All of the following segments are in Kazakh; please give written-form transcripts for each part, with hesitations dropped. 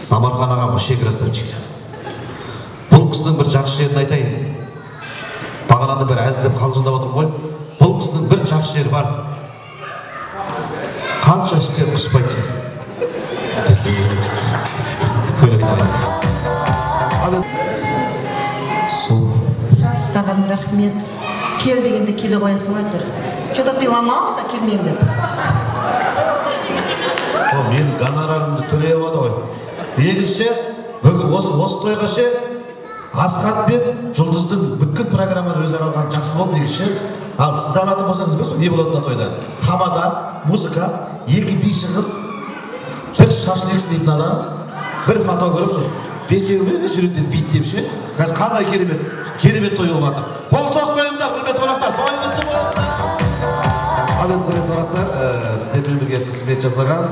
Самархан аға вообще красавчик. Бұл кісінің бір жақсы жерін айтайын. Бағананы бір әзілдеп қалжыңдап отырмын ғой. Бұл кісінің бір жақсы жері бар. Қанша істер құспайды. Саған рахмет. Кел дегенде келе қоясың ғой тұр. Что-то ты ломался, келмеймін деп. Мен гонорарымды төлей алмады ғой. Негізше, бүгін осы тойға ше, Асхат пен Жұлдыздың бүткіл программаны өзі алған жақсы болды дегенше. Ал сіз алатын болсаңыз білесіз не болады тойда? Тамада, музыка, екі биші қыз, бір шашлық істейтін адам, бір фотограф жүр. Бесеуімен жүретін биттеп ше. Қазір қандай керемет той болып жатыр. Қол соқпайыңыздар, құрметті қонақтар, той құтты болсын. Ал енді құрметті қонақтар, сіздермен бірге қызмет жасаған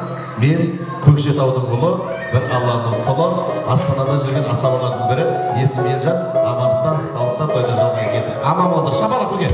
мен Көкшетаудың ұлы, бір Алланың құлы, Астанада жүрген асабалардың бірі, есім Елжас, амандықта, саулықта тойда жалғай кеттік. Аман болсын, шапалақ бүге.